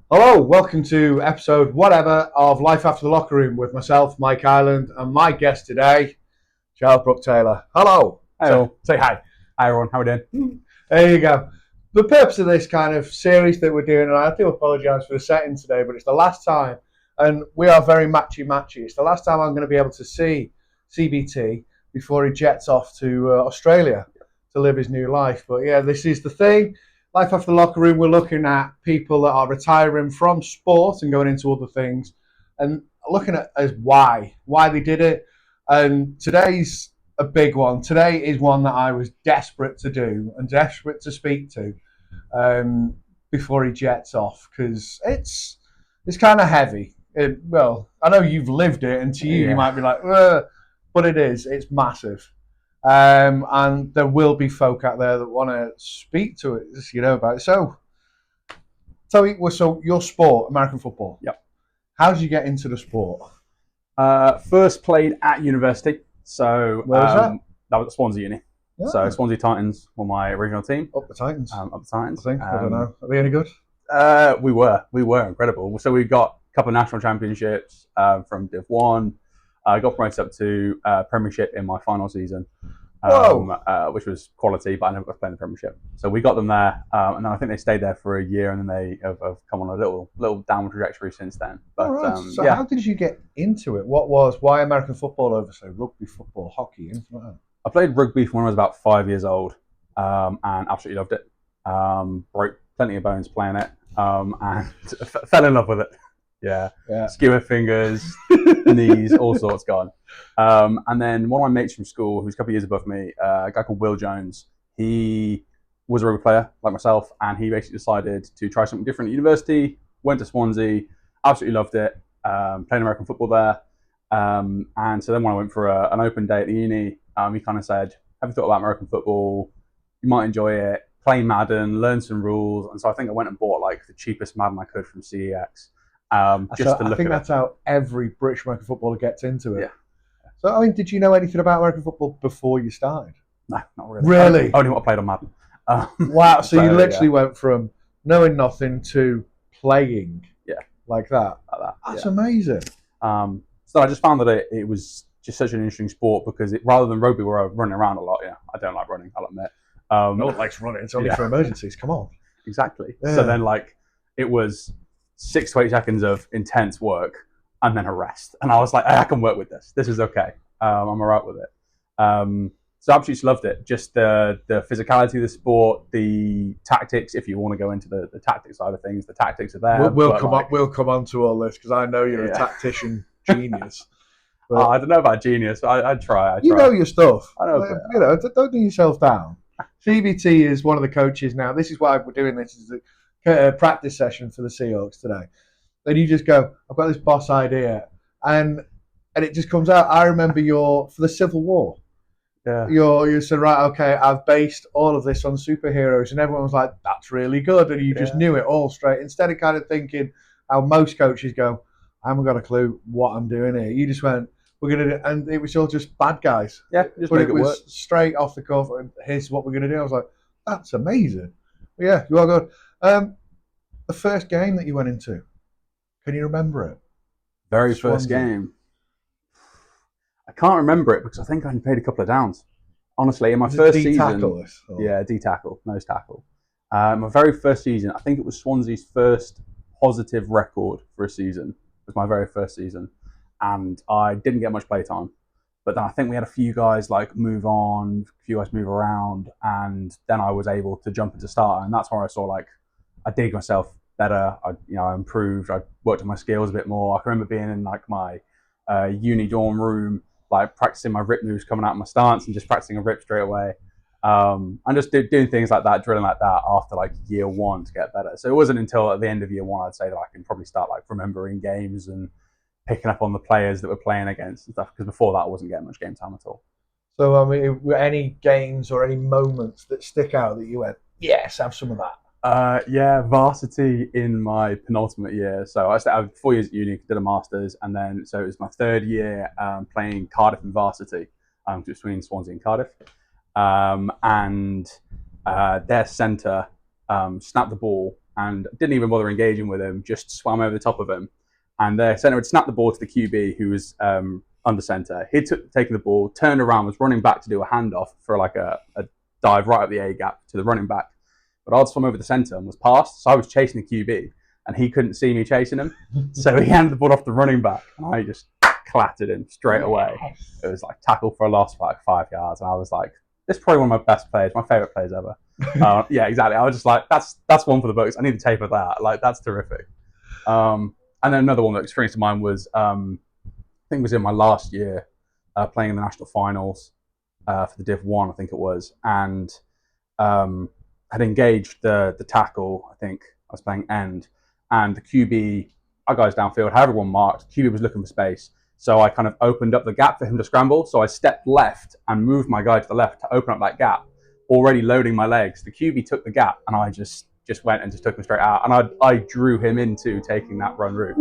Hello, welcome to episode whatever of Life After the Locker Room with myself, Mike Ireland, and my guest today, Charles Brooke Taylor. Hello. Hey all. Say hi. Hi everyone, how are we doing? There you go. The purpose of this kind of series that we're doing, and I do apologise for the setting today, but it's the last time, and we are very matchy-matchy. It's the last time I'm going to be able to see CBT before he jets off to Australia to live his new life. But yeah, this is the thing. Life After the Locker Room, we're looking at people that are retiring from sport and going into other things and looking at as why they did it. And today's a big one. Today is one that I was desperate to do and desperate to speak to before he jets off because it's kind of heavy. Well, I know you've lived it, and to you, you might be like, but it's massive. And there will be folk out there that want to speak to it, about it. So, so your sport, American football. Yep. How did you get into the sport? First played at university. So Where was that? That was at Swansea Uni. Yeah. So Swansea Titans were my original team. Up the Titans. Up the Titans. I think. I don't know. Are they any good? We were incredible. So we got a couple of national championships from Div 1. I got promoted up to Premiership in my final season. Which was quality, but I never got to play in the Premiership. So we got them there, and then I think they stayed there for a year, and then they have come on a little downward trajectory since then. But so how did you get into it? Why American football over, say, rugby, football, hockey, anything like that? I played rugby when I was about 5 years old, and absolutely loved it. Broke plenty of bones playing it, and fell in love with it. Yeah. Skewer fingers, knees, all sorts gone. And then one of my mates from school, who's a couple of years above me, a guy called Will Jones, he was a rugby player like myself, and he basically decided to try something different at university, went to Swansea, absolutely loved it, played American football there. And so then when I went for an open day at the uni, he kind of said, have you thought about American football? You might enjoy it. Play Madden, learn some rules. And so I think I went and bought like the cheapest Madden I could from CEX. I think that's how every British American footballer gets into it. Yeah. So, I mean, did you know anything about American football before you started? No, not really. Really? Only what I played on Madden. Wow. So you literally went from knowing nothing to playing. Yeah. Like that. That's amazing. So I just found that it was just such an interesting sport because rather than rugby where I was running around a lot, I don't like running, I'll admit. No one likes running. It's only for emergencies. Come on. Exactly. Yeah. So then it was 6 to 8 seconds of intense work and then a rest. And I was like, I can work with this. This is okay. I'm all right with it. So I absolutely loved it. Just the physicality of the sport, the tactics, if you want to go into the tactics side of things, the tactics are there. We'll come on to all this because I know you're a tactician genius. But I don't know about genius, but I try. You know your stuff. I know. Don't do yourself down. CBT is one of the coaches now. This is why we're doing this. Is a practice session for the Seahawks today. Then you just go, I've got this boss idea, and it just comes out. I remember for the Civil War. Yeah. You said, right, okay, I've based all of this on superheroes, and everyone was like, that's really good, and you just knew it all straight. Instead of kind of thinking how most coaches go, I haven't got a clue what I'm doing here. You just went, we're gonna do, and it was all just bad guys. Yeah, but it was straight off the cuff. And here's what we're gonna do. I was like, that's amazing. But yeah, you are good. The first game that you went into, can you remember it? Very first game. I can't remember it because I think I only played a couple of downs. Honestly, in my first season, D-tackle, nose tackle. My very first season, I think it was Swansea's first positive record for a season. It was my very first season, and I didn't get much play time. But then I think we had a few guys move on, a few guys move around, and then I was able to jump into starter, and that's where I saw I dig myself better. I improved. I worked on my skills a bit more. I can remember being in my uni dorm room, practicing my rip moves coming out of my stance and just practicing a rip straight away. And just doing things like that, drilling like that after year one to get better. So it wasn't until at the end of year one I'd say that I can probably start remembering games and picking up on the players that we're playing against and stuff. Because before that I wasn't getting much game time at all. So I mean, were any games or any moments that stick out that you went, yes, have some of that? Varsity in my penultimate year. So I had 4 years at uni, did a master's, and then so it was my third year playing Cardiff in varsity, between Swansea and Cardiff. And their centre snapped the ball and didn't even bother engaging with him, just swam over the top of him. And the centre had snapped the ball to the QB, who was under centre. He'd taken the ball, turned around, was running back to do a handoff for like a dive right up the A gap to the running back. But I'd swum over the centre and was past, so I was chasing the QB, and he couldn't see me chasing him. So he handed the ball off the running back, and I just clattered him straight away. It was like tackle for a loss for like 5 yards, and I was like, this is probably one of my best players, my favourite players ever. Yeah, exactly. I was just like, that's one for the books. I need to tape of that. Like, that's terrific. And then another one that springs to mind was, I think it was in my last year, playing in the national finals for the Div 1, I think it was, and had engaged the tackle. I think I was playing end, and the QB, our guys downfield, had everyone marked. The QB was looking for space, so I kind of opened up the gap for him to scramble. So I stepped left and moved my guy to the left to open up that gap, already loading my legs. The QB took the gap, and I just went and just took him straight out, and I drew him into taking that run route.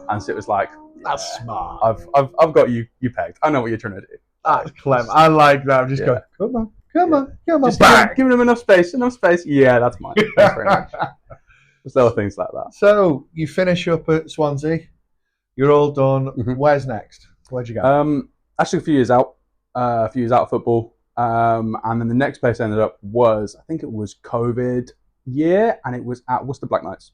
And so it was like, that's smart. I've got you pegged. I know what you're trying to do. That's clever. I like that. I'm just going, come on. Just giving him enough space. Yeah, that's mine. Thanks very much. Just little things like that. So you finish up at Swansea. You're all done. Mm-hmm. Where's next? Where'd you go? Actually, a few years out of football. And then the next place I ended up was, I think it was COVID year, and it was at Worcester Black Knights.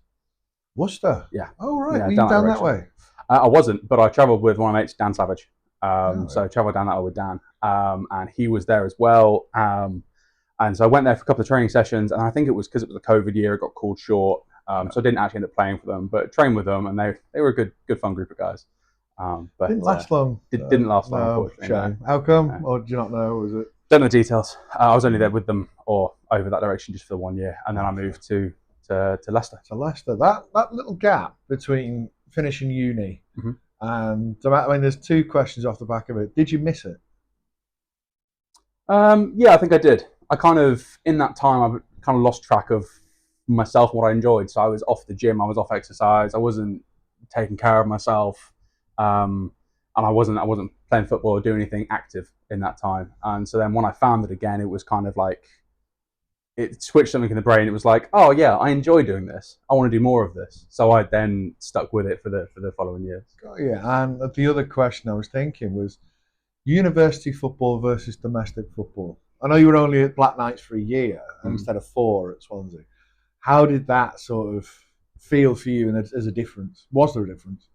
Worcester? Yeah. Oh, right. Yeah, were you down that way? I wasn't, but I travelled with one of my mates, Dan Savage. So I travelled down that way with Dan, and he was there as well. And so I went there for a couple of training sessions, and I think it was because it was a COVID year, it got called short. So I didn't actually end up playing for them, but trained with them, and they were a good fun group of guys. But didn't last long. Didn't last long, unfortunately. Shame. No. How come? Or do you not know? Was it? Don't know the details. I was only there with them or over that direction just for the 1 year, and then I moved to Leicester. To Leicester. That little gap between finishing uni and, I mean, there's two questions off the back of it. Did you miss it? Yeah, I think I did. I kind of, in that time, I kind of lost track of myself, what I enjoyed. So I was off the gym, I was off exercise, I wasn't taking care of myself, and I wasn't playing football or doing anything active in that time. And so then when I found it again, it was kind of like, it switched something in the brain. It was like, oh yeah, I enjoy doing this. I want to do more of this. So I then stuck with it for the following years. Yeah, and the other question I was thinking was university football versus domestic football. I know you were only at Black Knights for a year instead of 4 at Swansea. How did that sort of feel for you, and as a difference? Was there a difference?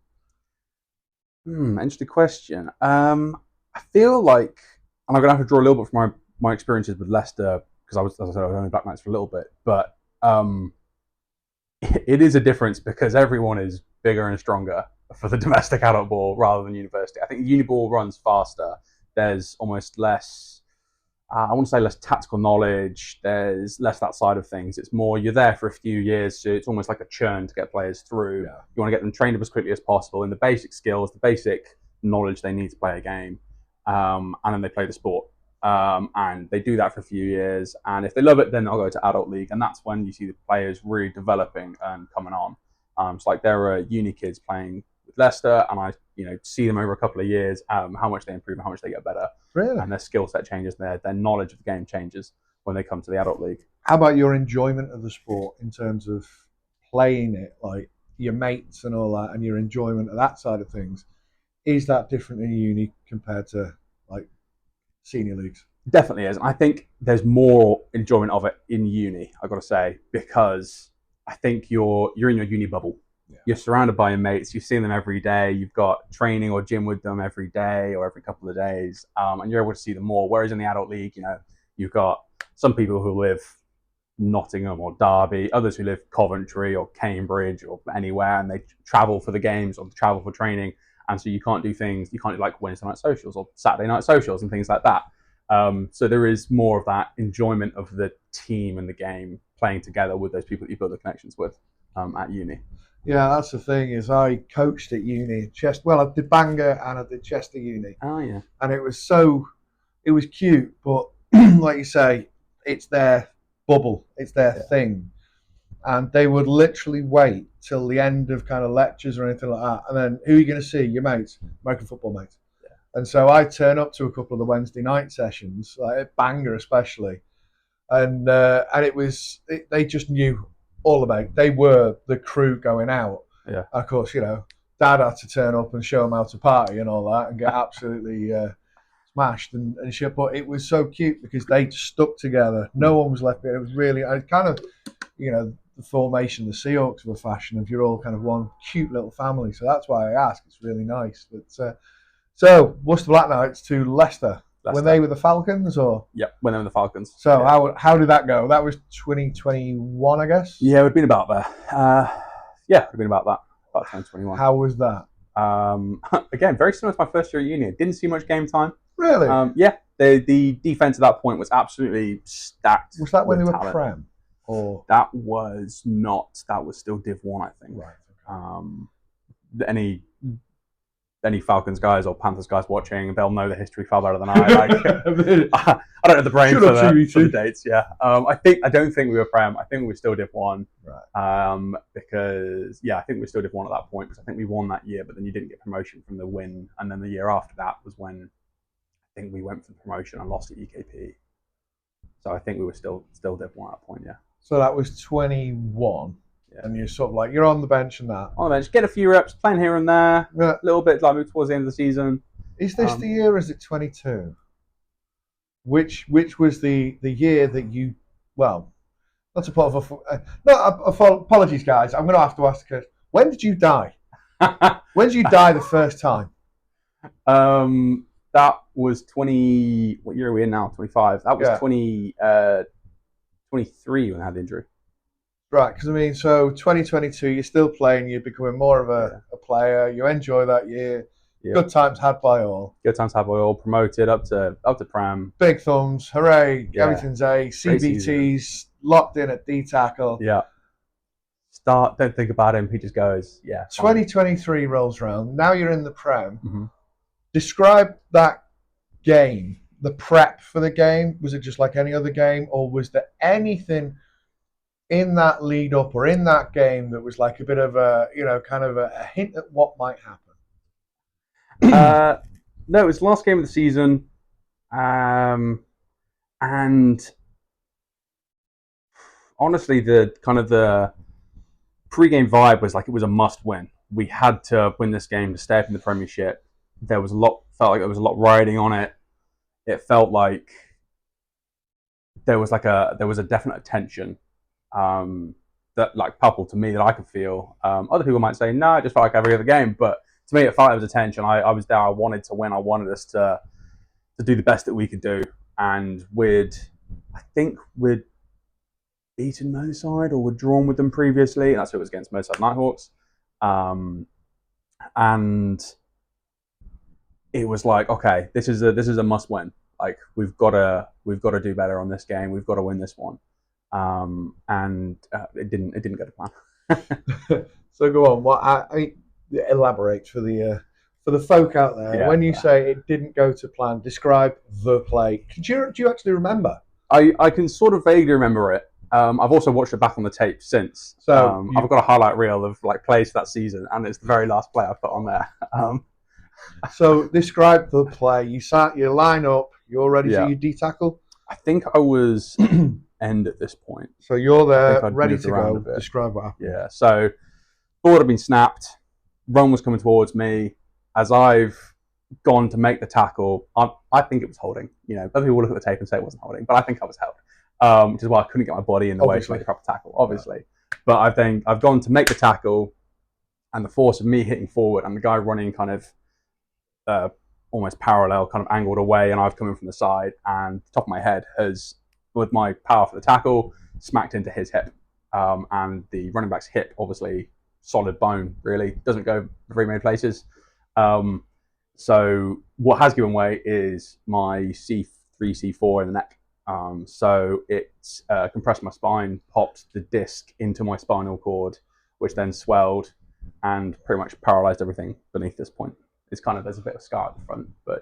Interesting question. I feel like, and I'm going to have to draw a little bit from my experiences with Leicester, because as I said, I was only Black Knights for a little bit, but it is a difference because everyone is bigger and stronger for the domestic adult ball rather than university. I think uni ball runs faster. There's almost less, I want to say less tactical knowledge. There's less that side of things. It's more, you're there for a few years, so it's almost like a churn to get players through. Yeah. You want to get them trained up as quickly as possible in the basic skills, the basic knowledge they need to play a game, and then they play the sport. And they do that for a few years, and if they love it, then they'll go to adult league, and that's when you see the players really developing and coming on. It's like there are uni kids playing with Leicester, and I see them over a couple of years, how much they improve and how much they get better. Really? And their skill set changes, their knowledge of the game changes when they come to the adult league. How about your enjoyment of the sport in terms of playing it, like your mates and all that, and your enjoyment of that side of things? Is that different in uni compared to like senior leagues? Definitely is. I think there's more enjoyment of it in uni, I've got to say, because I think you're in your uni bubble. Yeah. You're surrounded by your mates. You're seeing them every day. You've got training or gym with them every day or every couple of days, and you're able to see them more. Whereas in the adult league, you've got some people who live Nottingham or Derby, others who live Coventry or Cambridge or anywhere, and they travel for the games or travel for training. And so you can't do like Wednesday night socials or Saturday night socials and things like that. So there is more of that enjoyment of the team and the game playing together with those people that you build the connections with at uni. Yeah, that's the thing, is I coached at uni, I did Bangor and I did Chester Uni. Oh, yeah. And it was cute, but like you say, it's their bubble, it's their thing. And they would literally wait till the end of kind of lectures or anything like that. And then who are you going to see? Your mates, American football mates. Yeah. And so I turn up to a couple of the Wednesday night sessions, like at Bangor especially. And they just knew all about. They were the crew going out. Yeah. Of course, Dad had to turn up and show them how to party and all that, and get absolutely smashed and shit. But it was so cute because they stuck together. No one was left behind. It was really, I kind of, the formation, the Seahawks of a fashion of you're all kind of one cute little family. So that's why I ask. It's really nice. But so Worcester Black Knights to Leicester. Were they with the Falcons or? Yep, when they were the Falcons. So how did that go? That was 2021, I guess. Yeah, it would have been about there. Yeah, it would have been about that. About 2021. How was that? Again, very similar to my first year at uni. Didn't see much game time. Really? Yeah. The defense at that point was absolutely stacked. Was that when they were talent. Prem? Or that was not. That was still Div 1, I think. Right. Any Falcons guys or Panthers guys watching, they'll know the history far better than I. I don't have the brain for the dates. Yeah, I don't think we were Prem. I think we were still Div 1. Right. Because I think we were still Div 1 at that point because I think we won that year, but then you didn't get promotion from the win, and then the year after that was when I think we went for the promotion and lost at EKP. So I think we were still Div 1 at that point. Yeah. So that was 21. And you're sort of like, you're on the bench and that. On the bench, get a few reps, playing here and there, a little bit, like move towards the end of the season. Is this the year, or is it 22? Which was the year that you, well, that's a part of apologies, guys. I'm going to have to ask, when did you die? When did you die the first time? That was 20, what year are we in now? 25. That was 23 when I had the injury. Right, because so 2022, you're still playing, you're becoming more of a player, you enjoy that year, good times had by all. Good times had by all, promoted up to Prem. Big thumbs, hooray, everything's A, CBT's locked in at D-tackle. Yeah. Don't think about him, he just goes, 2023 rolls around, now you're in the Prem. Mm-hmm. Describe that game, the prep for the game. Was it just like any other game, or was there anything in that lead up or in that game that was like a bit of a, kind of a hint at what might happen? No, it was the last game of the season. And honestly, the pre-game vibe was like it was a must win. We had to win this game to stay up in the Premiership. Felt like there was a lot riding on it. It felt like there was a definite tension. That like palpable to me that I could feel. Other people might say no, it just felt like every other game, but to me it felt like it was a tension. I was there. I wanted to win. I wanted us to do the best that we could do, and I think we'd beaten Merseyside or we'd drawn with them previously. That's who it was against, Merseyside Nighthawks, and it was like, okay, this is a must win. Like we've got to do better on this game. We've got to win this one. And it didn't go to plan. So go on. What elaborate for the folk out there. Yeah, when you say it didn't go to plan, describe the play. Do you actually remember? I can sort of vaguely remember it. I've also watched it back on the tape since. So I've got a highlight reel of like plays for that season, and it's the very last play I put on there. So describe the play. You line up. You're ready for your D tackle. I think I was end at this point. So you're there, ready to go. Describe what happened. Yeah. So ball had been snapped. Run was coming towards me. As I've gone to make the tackle, I think it was holding. Other people look at the tape and say it wasn't holding, but I think I was held. Which is why I couldn't get my body in the way to make a proper tackle, obviously. Yeah. But I think I've gone to make the tackle, and the force of me hitting forward and the guy running kind of almost parallel, kind of angled away, and I've come in from the side, and the top of my head has, with my power for the tackle, smacked into his hip. And the running back's hip, obviously, solid bone, really, doesn't go very many places. So what has given way is my C3, C4 in the neck. So it compressed my spine, popped the disc into my spinal cord, which then swelled and pretty much paralyzed everything beneath this point. It's kind of, there's a bit of scar at the front, but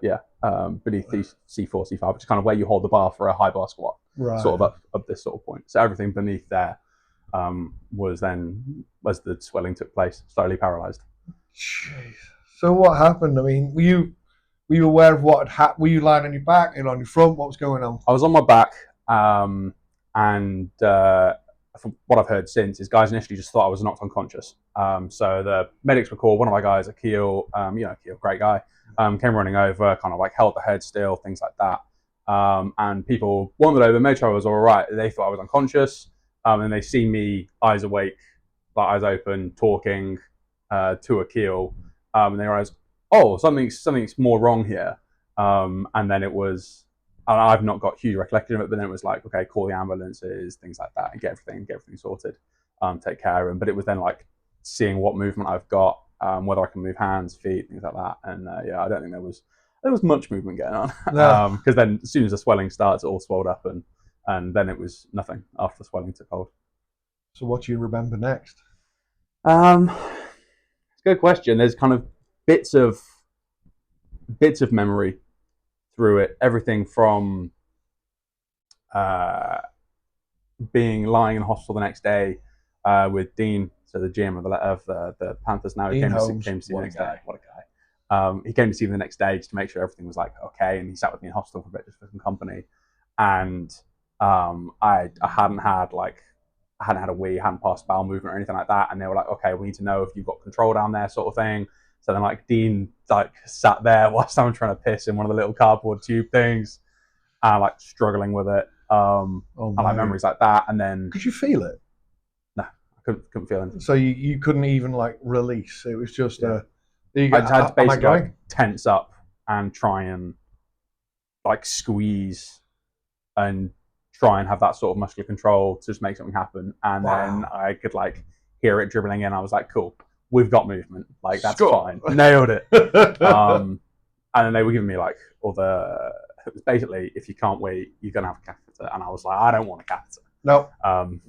beneath the C4, C5, which is kind of where you hold the bar for a high bar squat, sort of up this sort of point. So everything beneath there was then, as the swelling took place, slowly paralyzed. Jeez. So what happened? I mean, were you aware of what had happened? Were you lying on your back and on your front? What was going on? I was on my back, and from what I've heard since, is guys initially just thought I was knocked unconscious. So the medics were called. One of my guys, Akil, Akil, great guy, came running over, kind of like held the head still, things like that. And people wandered over, made sure I was all right. They thought I was unconscious, and they see me eyes awake, like eyes open, talking to Akil, and they realized, oh, something's more wrong here. And then it was, I've not got huge recollection of it, but then it was like, okay, call the ambulances, things like that, and get everything sorted, take care of them. But it was then like seeing what movement I've got, whether I can move hands, feet, things like that. And I don't think there was much movement going on, because then as soon as the swelling starts, it all swelled up, and then it was nothing after the swelling took hold. So what do you remember next? It's a good question. There's kind of bits of memory through it. Everything from being lying in hospital the next day with Dean, so the GM of the Panthers now. He came to see me the next day. What a guy. He came to see me the next day just to make sure everything was like okay, and he sat with me in hospital for a bit just for some company. And I hadn't had a wee, hadn't passed bowel movement or anything like that, and they were like, okay, we need to know if you've got control down there, sort of thing. So then like Dean like sat there whilst I'm trying to piss in one of the little cardboard tube things, and like struggling with it. And like memories like that. And then could you feel it? No, I couldn't feel anything. So you couldn't even like release. It was just I had to basically like tense up and try and like squeeze and try and have that sort of muscular control to just make something happen. And then I could like hear it dribbling in. I was like, cool, we've got movement. Like that's fine. Nailed it. And then they were giving me like all the, it was basically, if you can't wait, you're going to have a catheter. And I was like, I don't want a catheter. No, I'm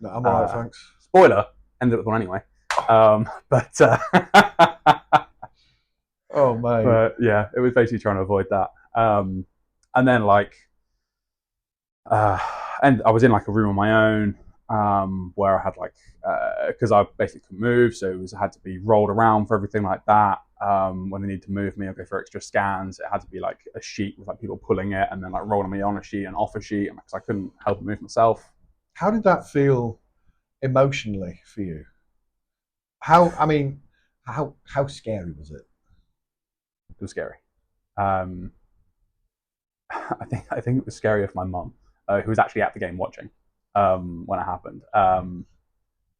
all right, thanks. Spoiler, ended up with one anyway. Oh, mate. But yeah, it was basically trying to avoid that. And then like, and I was in like a room on my own, where I had like, because I basically couldn't move, so I had to be rolled around for everything like that. When they need to move me or go for extra scans, it had to be like a sheet with like people pulling it and then like rolling me on a sheet and off a sheet, because I couldn't help move myself. How did that feel emotionally for you? How scary was it? It was scary. I think it was scary for my mum, who was actually at the game watching when it happened. And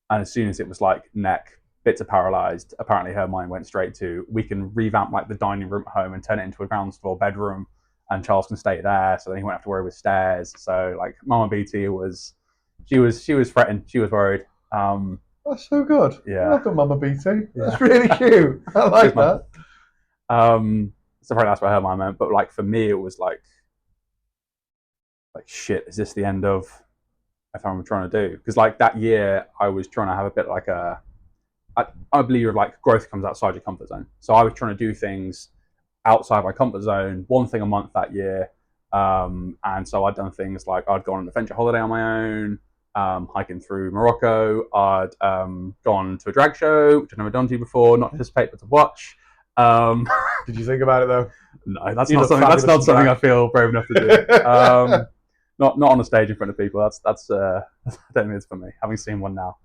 as soon as it was like neck, bits are paralysed, apparently her mind went straight to, we can revamp like the dining room at home and turn it into a ground floor bedroom, and Charles can stay there, so then he won't have to worry with stairs. So like Mama BT was fretting, she was worried. That's so good. Yeah, I love the Mama BT. Yeah. That's really cute. I like that. So probably that's what her mind meant. But like for me, it was like shit. Is this the end of everything I'm trying to do? Because like that year, I was trying to have a bit like I believe like growth comes outside your comfort zone. So I was trying to do things outside my comfort zone, one thing a month that year. And so I'd done things like I'd gone on an adventure holiday on my own, hiking through Morocco. I'd gone to a drag show, which I'd never done to before, not to participate, but to watch. Did you think about it though? No, that's not something I feel brave enough to do. Not on a stage in front of people. That's I don't think it's for me. Having seen one now.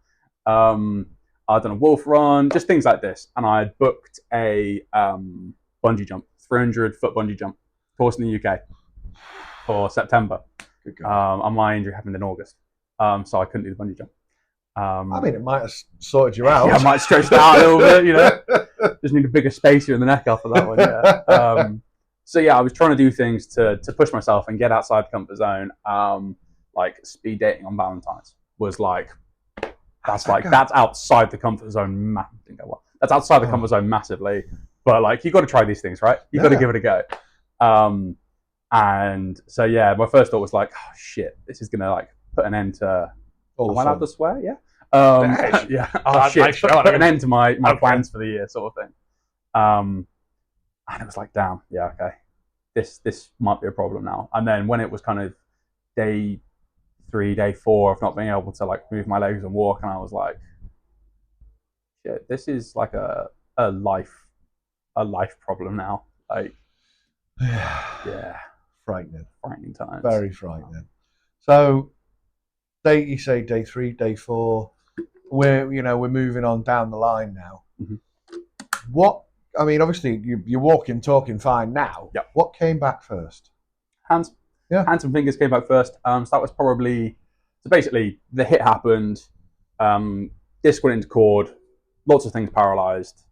I'd done a wolf run, just things like this, and I had booked a bungee jump, 300-foot bungee jump course in the UK for September. And my injury happened in August, so I couldn't do the bungee jump. I mean, it might have sorted you out. Yeah, I might stretch it out a little bit, you know. Just need a bigger space here in the neck after that one. Yeah. So yeah, I was trying to do things to push myself and get outside the comfort zone. Like speed dating on Valentine's was like, that's outside the comfort zone. Didn't go well. That's outside the comfort zone massively. But like, you got to try these things, right? You got to give it a go. And so yeah, my first thought was like, oh shit, this is gonna like put an end to. Am I allowed to swear? Yeah. Yeah. Oh shit! Put an end to my plans for the year, sort of thing. And it was like, damn, yeah, okay, this might be a problem now. And then when it was kind of day 3, day 4 of not being able to like move my legs and walk, and I was like, shit, this is like a life problem now. Like, yeah, frightening times, very frightening. So you say day 3, day 4. We're moving on down the line now. Mm-hmm. What? I mean, obviously you're walking, talking fine now. Yep. What came back first? Hands. Yeah. Hands and fingers came back first. So that was probably, so basically the hit happened, disc went into cord, lots of things paralyzed.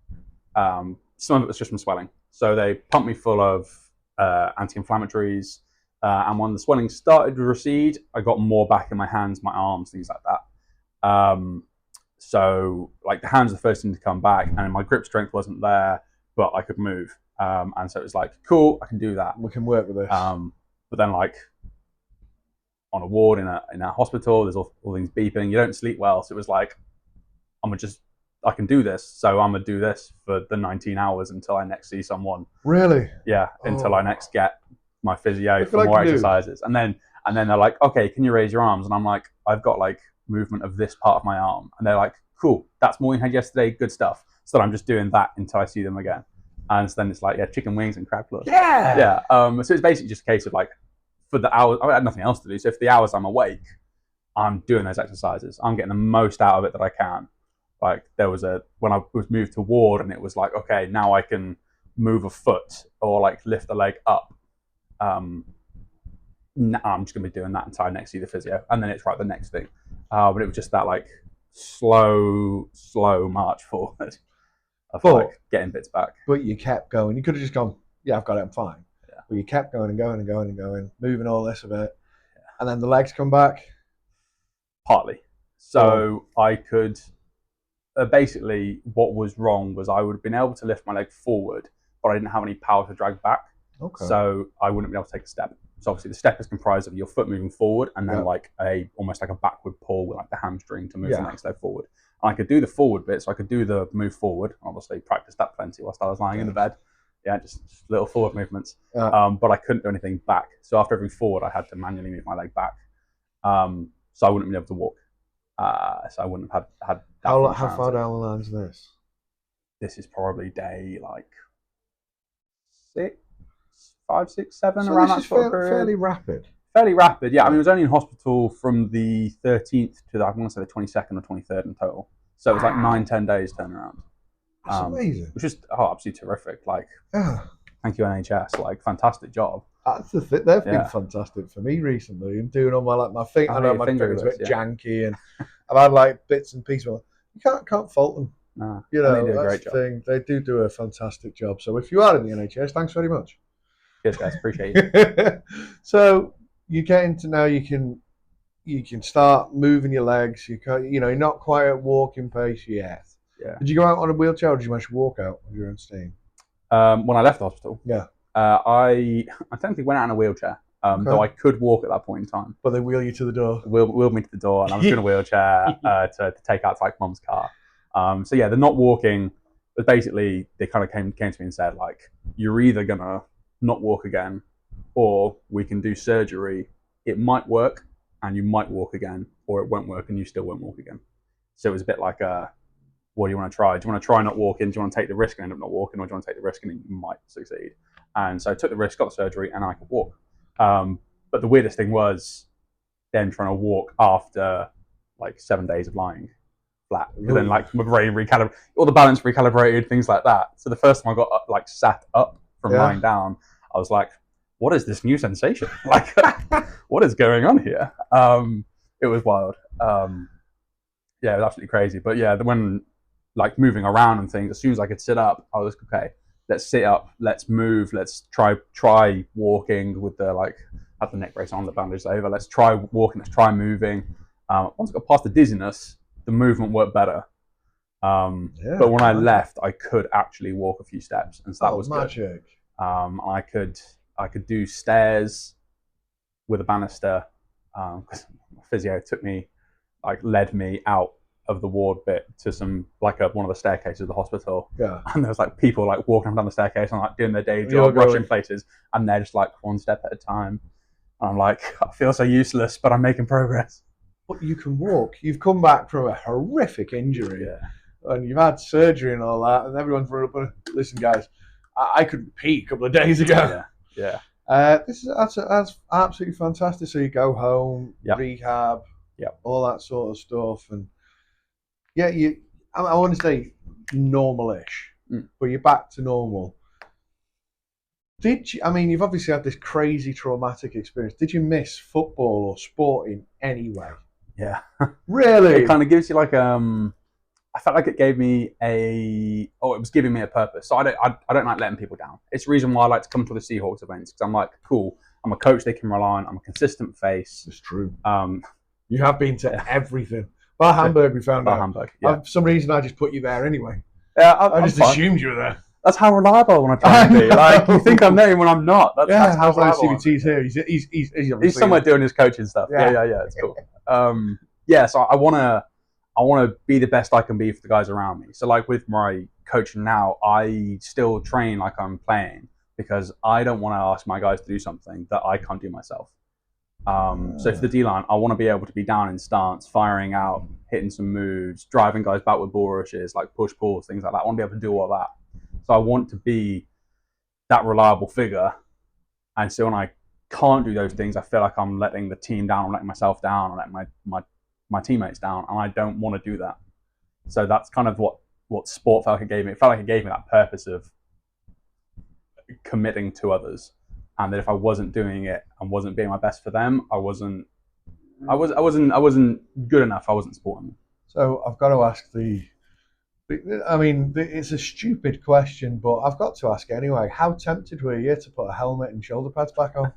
Some of it was just from swelling. So they pumped me full of anti-inflammatories, and when the swelling started to recede, I got more back in my hands, my arms, things like that. So like the hands were the first thing to come back, and my grip strength wasn't there, but I could move. And so it was like, cool, I can do that. We can work with this. But then like on a ward in a hospital, there's all things beeping. You don't sleep well, so it was like, I can do this, so I'm gonna do this for the 19 hours until I next see someone. Really? Yeah, until I next get my physio for more exercises, and then they're like, okay, can you raise your arms? And I'm like, I've got like movement of this part of my arm, and they're like, cool, that's more you had yesterday, good stuff. So I'm just doing that until I see them again, and so then it's like, yeah, chicken wings and crab claws. Yeah. So it's basically just a case of like, for the hours, I had nothing else to do, so for the hours I'm awake, I'm doing those exercises. I'm getting the most out of it that I can. Like there was when I was moved to ward, and it was like, okay, now I can move a foot or like lift a leg up. Now I'm just gonna be doing that until I next see the physio, and then it's right the next thing. But it was just that like slow march forward of like getting bits back. But you kept going. You could have just gone, yeah, I've got it, I'm fine. Yeah. But you kept going and going and going and going, moving all this of it, and then the legs come back. Partly. So I could. Basically, what was wrong was I would have been able to lift my leg forward, but I didn't have any power to drag back. Okay. So I wouldn't be able to take a step. So obviously, the step is comprised of your foot moving forward, and then like almost like a backward pull with like the hamstring to move the next leg forward. And I could do the forward bit, so I could do the move forward. Obviously, practiced that plenty whilst I was lying in the bed. Yeah, just little forward movements. But I couldn't do anything back. So after every forward, I had to manually move my leg back. So I wouldn't be able to walk. So I wouldn't have had that. How far down the line's this? This is probably day like 5, 6, 7 so around this that is sort of period. Fairly rapid. Fairly rapid, yeah. I mean, I was only in hospital from the 13th to I want to say the 22nd or 23rd in total. So it was like 9-10 days turnaround. That's amazing. Which is absolutely terrific. Like, thank you NHS. Like, fantastic job. That's the thing. They've been fantastic for me recently. I'm doing all my feet. I know my finger's a bit janky, and I've had like bits and pieces. You can't fault them. No, you know, they do a great job. Thing. They do a fantastic job. So if you are in the NHS, thanks very much. Cheers, guys. Appreciate you. So you get into now. You can start moving your legs. You're not quite at walking pace yet. Yeah. Did you go out on a wheelchair, or did you manage to walk out of your own steam? When I left the hospital. Yeah. I technically went out in a wheelchair, though I could walk at that point in time. But they wheel you to the door. Wheeled me to the door, and I was in a wheelchair to take out to like mum's car. So yeah, the not walking was basically, they kind of came to me and said like, you're either gonna not walk again, or we can do surgery. It might work, and you might walk again, or it won't work, and you still won't walk again. So it was a bit like what do you want to try? Do you want to try not walking? Do you want to take the risk and end up not walking, or do you want to take the risk and you might succeed? And so I took the risk, got the surgery, and I could walk. But the weirdest thing was then trying to walk after like 7 days of lying flat. Because then like my brain recalibrated, all the balance recalibrated, things like that. So the first time I got like sat up from lying down, I was like, what is this new sensation? Like, what is going on here? It was wild. Yeah, it was absolutely crazy. But yeah, when like moving around and things, as soon as I could sit up, I was okay. Let's sit up, let's move, let's try walking with the like, have the neck brace on, the bandage over. Let's try walking, let's try moving. Once I got past the dizziness, the movement worked better. But when I left, I could actually walk a few steps, and so that was magic. Good. I could do stairs with a banister, because physio led me out of the ward bit to some one of the staircases of the hospital. Yeah. And there was like people like walking down the staircase and like doing their day job, rushing places, and they're just like one step at a time. And I'm like, I feel so useless, but I'm making progress. But you can walk. You've come back from a horrific injury, and you've had surgery and all that, and everyone's run up and listen, guys, I couldn't pee a couple of days ago. Yeah. This is that's absolutely fantastic. So you go home, rehab. all that sort of stuff, and yeah, I want to say normal-ish, but you're back to normal. Did you? I mean, you've obviously had this crazy traumatic experience. Did you miss football or sport in any way? Yeah. Really? It kind of gives you like I felt like it gave me it was giving me a purpose. So I don't like letting people down. It's the reason why I like to come to the Seahawks events, because I'm like, cool, I'm a coach they can rely on. I'm a consistent face. It's true. You have been to everything. Bar Hamburg, we found out. Hamburg, yeah. For some reason, I just put you there anyway. Yeah, I just assumed you were there. That's how reliable I want to try and be. Like, you think I'm there when I'm not. That's how reliable. CBT's here. He's somewhere doing his coaching stuff. Yeah. It's cool. So I want to be the best I can be for the guys around me. So like with my coaching now, I still train like I'm playing, because I don't want to ask my guys to do something that I can't do myself. So for the D-line, I want to be able to be down in stance, firing out, hitting some moves, driving guys back with ball rushes, like push pulls, things like that. I want to be able to do all that. So I want to be that reliable figure. And so when I can't do those things, I feel like I'm letting the team down, I'm letting myself down, I'm letting my teammates down, and I don't want to do that. So that's kind of what sport felt like it gave me. It felt like it gave me that purpose of committing to others, and that if I wasn't doing it and wasn't being my best for them, I wasn't good enough. I wasn't supporting them. So I've got to ask it's a stupid question, but I've got to ask anyway. How tempted were you to put a helmet and shoulder pads back on?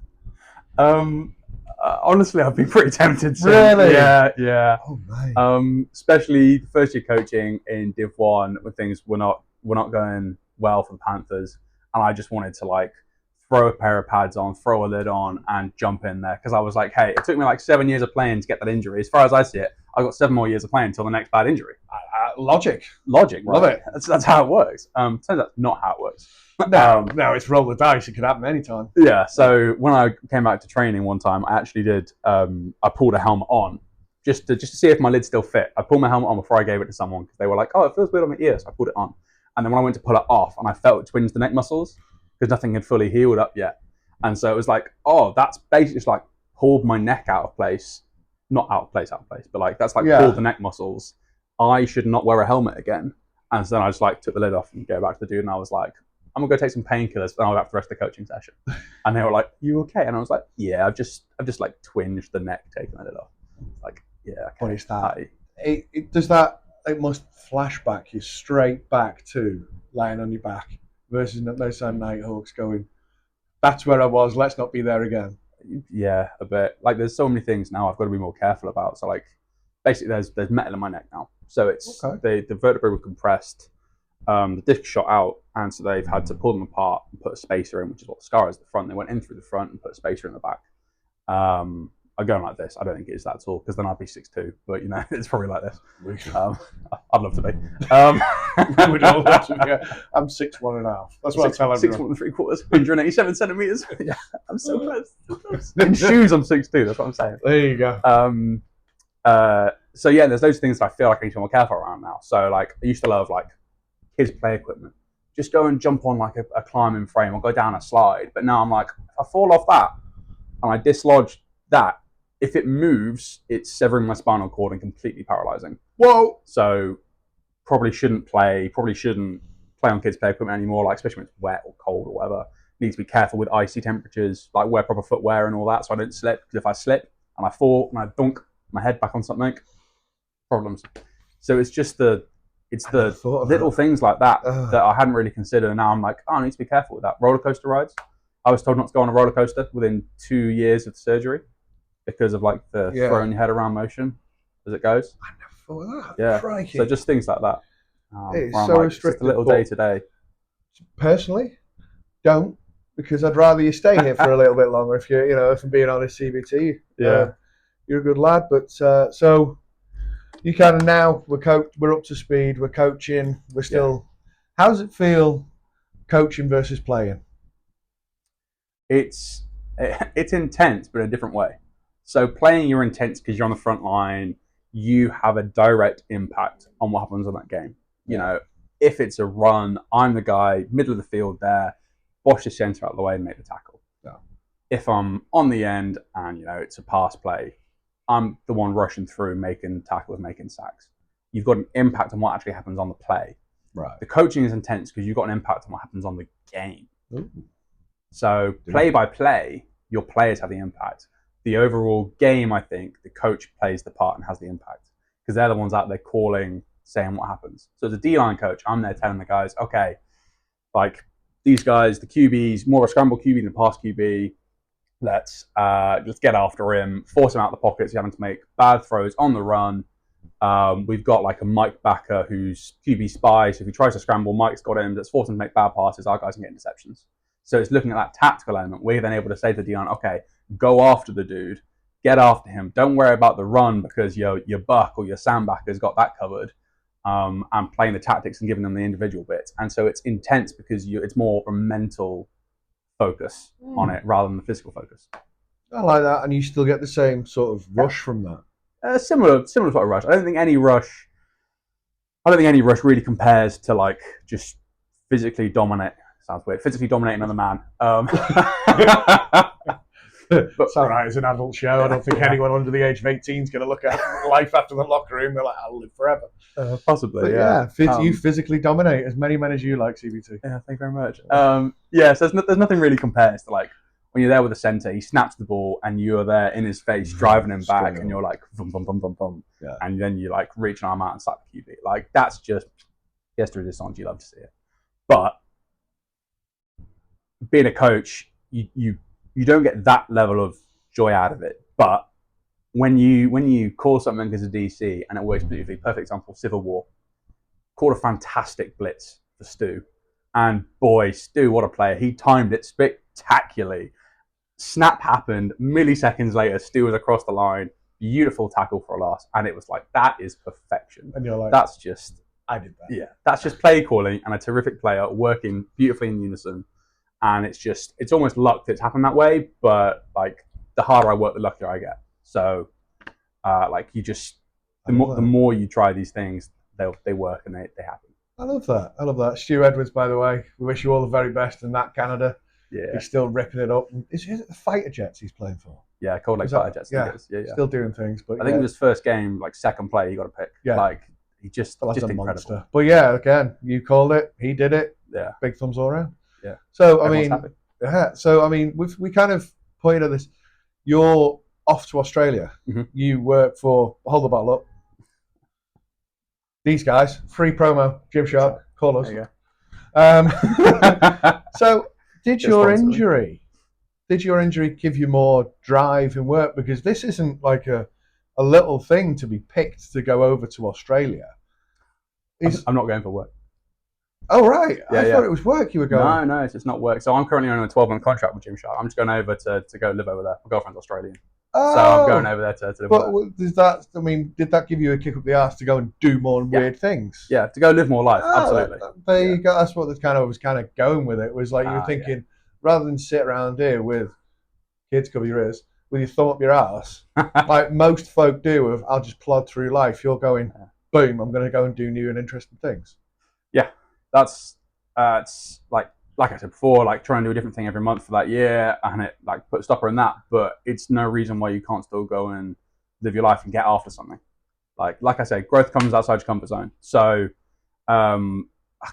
Honestly, I've been pretty tempted. Really? Yeah. Oh, mate. Especially first year coaching in Div 1, when things were not going well for the Panthers, and I just wanted to like throw a pair of pads on, throw a lid on, and jump in there, because I was like, hey, it took me like 7 years of playing to get that injury. As far as I see it, I've got 7 more years of playing until the next bad injury. Logic, right? Love it. That's how it works. Turns out that's not how it works. No, it's roll the dice. It could happen anytime. Yeah. So when I came back to training one time, I actually did. I pulled a helmet on just to see if my lid still fit. I pulled my helmet on before I gave it to someone, because they were like, "Oh, it feels weird on my ear," so I pulled it on. And then when I went to pull it off, and I felt it twinge the neck muscles, because nothing had fully healed up yet. And so it was like, oh, that's basically just like pulled my neck out of place. Not out of place, but like that's like pulled the neck muscles. I should not wear a helmet again. And so then I just like took the lid off and go back to the dude, and I was like, I'm gonna go take some painkillers, and I'll go back for the rest of the coaching session. And they were like, you okay? And I was like, yeah, I've just like twinged the neck, taking the lid off. Like, yeah, okay. What is that? It must flashback you straight back to lying on your back versus those Nighthawks going, that's where I was, let's not be there again. Yeah, a bit. Like there's so many things now I've got to be more careful about. So like basically there's metal in my neck now. So it's the vertebrae were compressed, the disc shot out, and so they've had to pull them apart and put a spacer in, which is what the scar is at the front. They went in through the front and put a spacer in the back. I'm going like this. I don't think it's that tall, because then I'd be 6'2", but you know, it's probably like this. I'd love to be. We would all love to be. I'm 6'1.5". That's what I tell everyone. 6'1 3/4", 187 centimeters. Yeah, I'm so close. In shoes, I'm 6'2". That's what I'm saying. There you go. So yeah, there's those things that I feel like I need to be more careful around now. So like, I used to love like kids play equipment. Just go and jump on like a climbing frame or go down a slide. But now I'm like, if I fall off that and I dislodge that, if it moves, it's severing my spinal cord and completely paralyzing. Whoa! So probably shouldn't play on kids' play equipment anymore, like especially when it's wet or cold or whatever. Need to be careful with icy temperatures, like wear proper footwear and all that, so I don't slip. Because if I slip and I fall and I dunk my head back on something, problems. So it's just the little things like that that I hadn't really considered, and now I'm like, oh, I need to be careful with that. Roller coaster rides. I was told not to go on a roller coaster within 2 years of surgery, because of like the throwing your head around motion as it goes. I never thought of that. Yeah. Crikey. So just things like that. It's so restricted. Just a little day to day. Personally, don't, because I'd rather you stay here for a little bit longer. If if I'm being honest, CBT, you're a good lad. But so you kind of now we're up to speed. We're coaching. We're still. Yeah. How does it feel, coaching versus playing? It's intense, but in a different way. So playing, you're intense because you're on the front line. You have a direct impact on what happens on that game. You know, if it's a run, I'm the guy, middle of the field there, bosh the centre out of the way and make the tackle. Yeah. If I'm on the end and, it's a pass play, I'm the one rushing through, making tackles, making sacks. You've got an impact on what actually happens on the play. Right. The coaching is intense because you've got an impact on what happens on the game. Ooh. So play by play, your players have the impact. The overall game, I think, the coach plays the part and has the impact because they're the ones out there calling, saying what happens. So as a D-line coach, I'm there telling the guys, okay, like these guys, the QBs, more a scramble QB than a pass QB. Let's get after him, force him out of the pockets. You're having to make bad throws on the run. We've got like a Mike backer who's QB spy. So if he tries to scramble, Mike's got him. That's forcing him to make bad passes. Our guys can get interceptions. So it's looking at that tactical element. We're then able to say to the D-line, okay, go after the dude, get after him. Don't worry about the run because your buck or your sandbacker's got that covered. And playing the tactics and giving them the individual bits. And so it's intense because it's more of a mental focus on it rather than the physical focus. I like that, and you still get the same sort of rush from that. Similar sort of rush. I don't think any rush really compares to like just physically dominate. Sounds weird. Physically dominate another man. It's all right. It's an adult show. I don't think anyone under the age of 18 is going to look at life after the locker room. They're like, I'll live forever. Possibly, but you physically dominate as many men as you like, CBT. Yeah, thank you very much. So there's nothing really compares to like when you're there with the center, he snaps the ball and you're there in his face, driving him back, and you're like, bum, bum, bum, bum, bum. Yeah. And then you like reach an arm out and slap the QB. Like that's just gesture of distance. You love to see it. But being a coach, you don't get that level of joy out of it. But when you call something as a DC and it works beautifully, perfect example, Civil War, called a fantastic blitz for Stu. And boy, Stu, what a player. He timed it spectacularly. Snap happened, milliseconds later, Stu was across the line, beautiful tackle for a loss. And it was like, that is perfection. And you're like, that's just, I did that. Yeah, that's just play calling and a terrific player working beautifully in unison. And it's almost luck that it's happened that way, but like the harder I work, the luckier I get. So the more you try these things, they work and they happen. I love that. Stu Edwards, by the way, we wish you all the very best in that Canada. Yeah. He's still ripping it up. Is it the fighter jets he's playing for? Yeah, Cold Lake Fighter Jets. Yeah. Still doing things. But I think it was his first game, like second play, he got a pick. Yeah. Like he just incredible. Monster. But yeah, again, you called it. He did it. Yeah. Big thumbs all around. Yeah. So Everyone's I mean, we kind of pointed at this. You're off to Australia. Mm-hmm. You work for hold the bottle up. These guys, free promo, Gymshark, call us. There you go. So, did your injury give you more drive in work? Because this isn't like a little thing to be picked to go over to Australia. I'm not going for work. Oh, right. I thought it was work you were going. No, it's not work. So I'm currently on a 12-month contract with Gymshark. I'm just going over to go live over there. My girlfriend's Australian. Oh, so I'm going over there to live over there. Did that give you a kick up the arse to go and do more weird things? Yeah, to go live more life. Absolutely. There you go. That's what was kind of going with it. Was like you were thinking, rather than sit around here with kids cover your ears, with your thumb up your ass, like most folk do of I'll just plod through life, you're going, boom, I'm going to go and do new and interesting things. Yeah. That's it's like I said before, like trying to do a different thing every month for that year, and it like put a stopper in that. But it's no reason why you can't still go and live your life and get after something. Like I said, growth comes outside your comfort zone. So a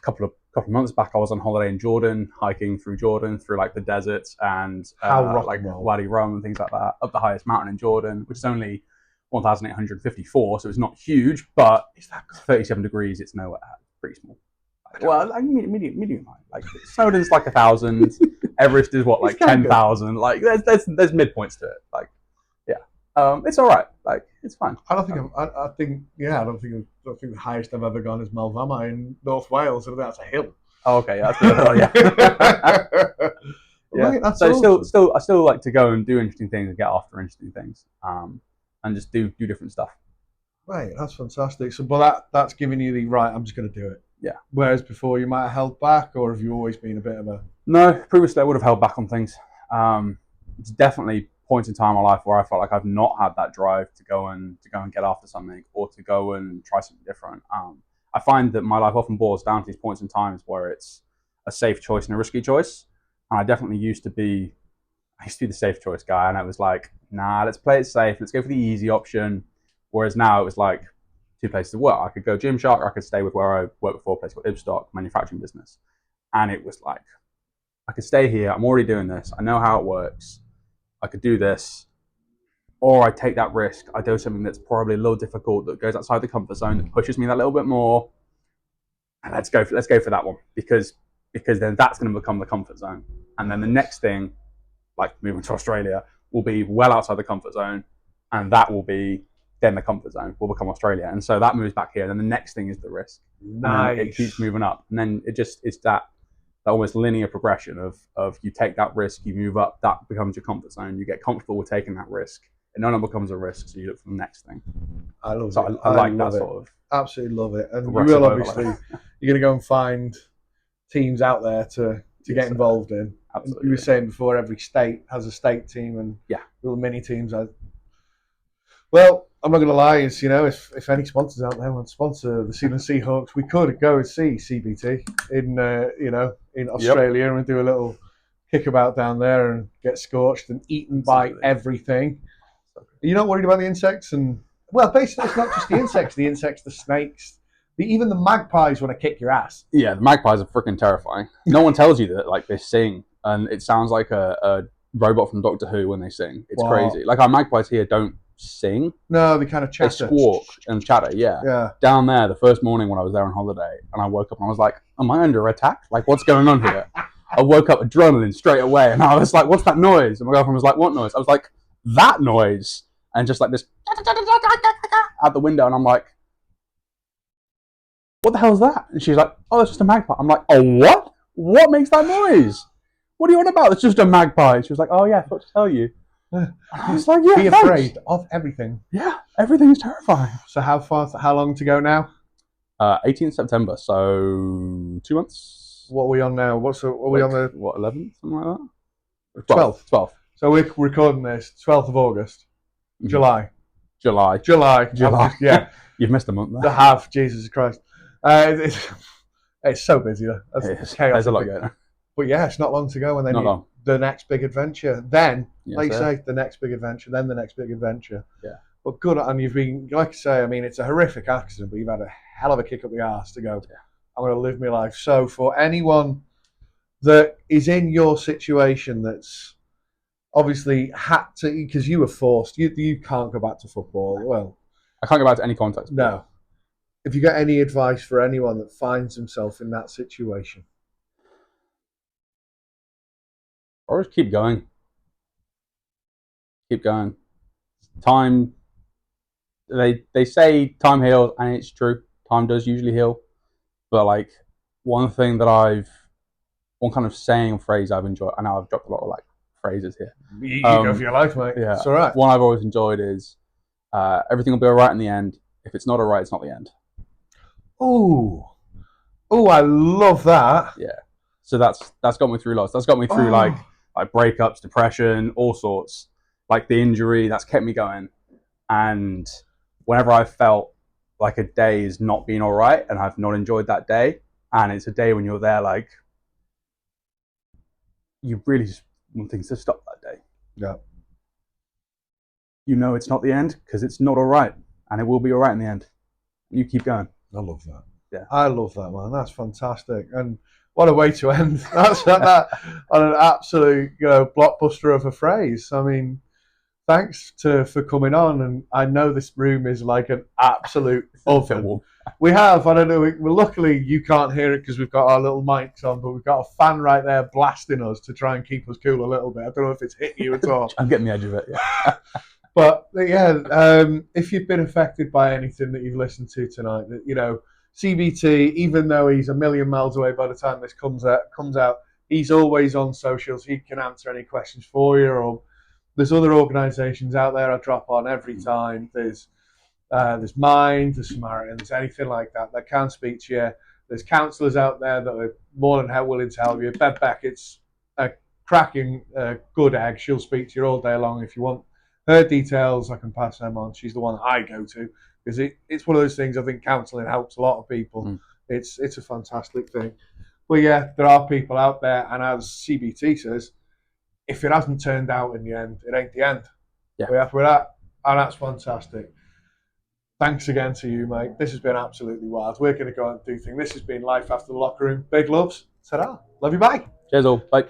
couple of months back, I was on holiday in Jordan, hiking through Jordan, through like the deserts and like Wadi Rum and things like that, up the highest mountain in Jordan, which is only 1,854, so it's not huge, but it's 37 degrees. It's nowhere, pretty small. Well, like medium high. Like Snowdon's like 1,000. Everest is what, like 10,000. Like there's midpoints to it. Like, yeah, it's all right. Like it's fine. I don't think I think the highest I've ever gone is Malvama in North Wales, and that's a hill. Oh, okay, yeah, that's good. Oh, yeah. Yeah. Right, that's so awesome. I still like to go and do interesting things and get after interesting things, and just do different stuff. Right, that's fantastic. So, but that's giving you the right. I'm just going to do it. Yeah. Whereas before you might have held back, or have you always been a bit of a... No, previously I would have held back on things. It's definitely points in time in my life where I felt like I've not had that drive to go and get after something or to go and try something different. I find that my life often boils down to these points in times where it's a safe choice and a risky choice. And I definitely used to be I used to be the safe choice guy, and I was like, nah, let's play it safe. Let's go for the easy option. Whereas now it was like 2 places to work. I could go Gymshark, or I could stay with where I worked before, a place called Ibstock, manufacturing business. And it was like, I could stay here. I'm already doing this. I know how it works. I could do this. Or I take that risk. I do something that's probably a little difficult, that goes outside the comfort zone, that pushes me that little bit more. And let's go for that one, because then that's going to become the comfort zone. And then the next thing, like moving to Australia, will be well outside the comfort zone, and that will be then the comfort zone will become Australia. And so that moves back here. And then the next thing is the risk. Nice. And then it keeps moving up. And then it's that almost linear progression of you take that risk, you move up, that becomes your comfort zone. You get comfortable with taking that risk. And none of it becomes a risk, so you look for the next thing. I love so it. I like that it. sort of. Absolutely love it. And you will obviously, you're going to go and find teams out there to get involved in. Absolutely. You were saying before, every state has a state team and little mini teams. Well, I'm not going to lie, is, if any sponsors out there want to sponsor the Sea and Seahawks, we could go and see CBT in Australia and do a little kickabout down there and get scorched and eaten by everything. Are you not worried about the insects? And well, basically, it's not just the insects, the snakes, even the magpies want to kick your ass. Yeah, the magpies are freaking terrifying. No one tells you that, like, they sing, and it sounds like a robot from Doctor Who when they sing. It's crazy. Like, our magpies here don't sing. No, they kind of chatter. They squawk and chatter, yeah. Down there, the first morning when I was there on holiday, and I woke up and I was like, am I under attack? Like, what's going on here? I woke up adrenaline straight away, and I was like, what's that noise? And my girlfriend was like, what noise? I was like, that noise. And just like this out the window, and I'm like, what the hell is that? And she's like, oh, it's just a magpie. I'm like, oh, what? What makes that noise? What are you on about? It's just a magpie. She was like, oh yeah, I thought to tell you. And I was like, yeah, be afraid of everything. Yeah, everything is terrifying. So how long to go now? 18th September, so 2 months. What are we on now? What are we on the 11th, something like that? 12th. So we're recording this 12th of August. July. Yeah. You've missed a month there. The half, Jesus Christ. It's so busy. It's chaos. There's a lot going on. But yeah, it's not long to go, and then the next big adventure. Then, like you say, the next big adventure, then the next big adventure. Yeah. But good, and you've been, like I say, I mean, it's a horrific accident, but you've had a hell of a kick up the arse to go, I'm going to live my life. So for anyone that is in your situation that's obviously had to, because you were forced, you can't go back to football. Well, I can't go back to any contact sport. No. If you got any advice for anyone that finds himself in that situation? Or just keep going. Keep going. Time, they say time heals, and it's true. Time does usually heal. But like, one kind of saying and phrase I've enjoyed, I know I've dropped a lot of like phrases here. You go for your life, mate. Yeah. It's all right. One I've always enjoyed is, everything will be all right in the end. If it's not all right, it's not the end. Oh, I love that. Yeah. So that's got me through lots. That's got me through like breakups, depression, all sorts. Like the injury, that's kept me going. And whenever I've felt like a day is not being all right, and I've not enjoyed that day, and it's a day when you're there, like, you really just want things to stop that day. Yeah. You know it's not the end because it's not all right, and it will be all right in the end. You keep going. I love that. Yeah, I love that, man. That's fantastic, and what a way to end. That's that on an absolute blockbuster of a phrase. I mean, thanks for coming on, and I know this room is like an absolute oven. We have, I don't know, well, luckily you can't hear it because we've got our little mics on, but we've got a fan right there blasting us to try and keep us cool a little bit. I don't know if it's hit you at all. I'm getting the edge of it, yeah. But yeah, if you've been affected by anything that you've listened to tonight, CBT, even though he's a million miles away by the time this comes out, he's always on socials. He can answer any questions for you. Or there's other organisations out there I drop on every time. There's Mind, there's Samaritans, anything like that can speak to you. There's counsellors out there that are more than willing to help you. Bev Beckett's a cracking good egg. She'll speak to you all day long. If you want her details, I can pass them on. She's the one that I go to because it's one of those things. I think counselling helps a lot of people. It's a fantastic thing. But yeah, there are people out there, and as CBT says, if it hasn't turned out in the end, it ain't the end. Yeah. We're happy with that, and that's fantastic. Thanks again to you, mate. This has been absolutely wild. We're going to go and do things. This has been Life After the Locker Room. Big loves. Ta-ra. Love you. Bye. Cheers all. Bye.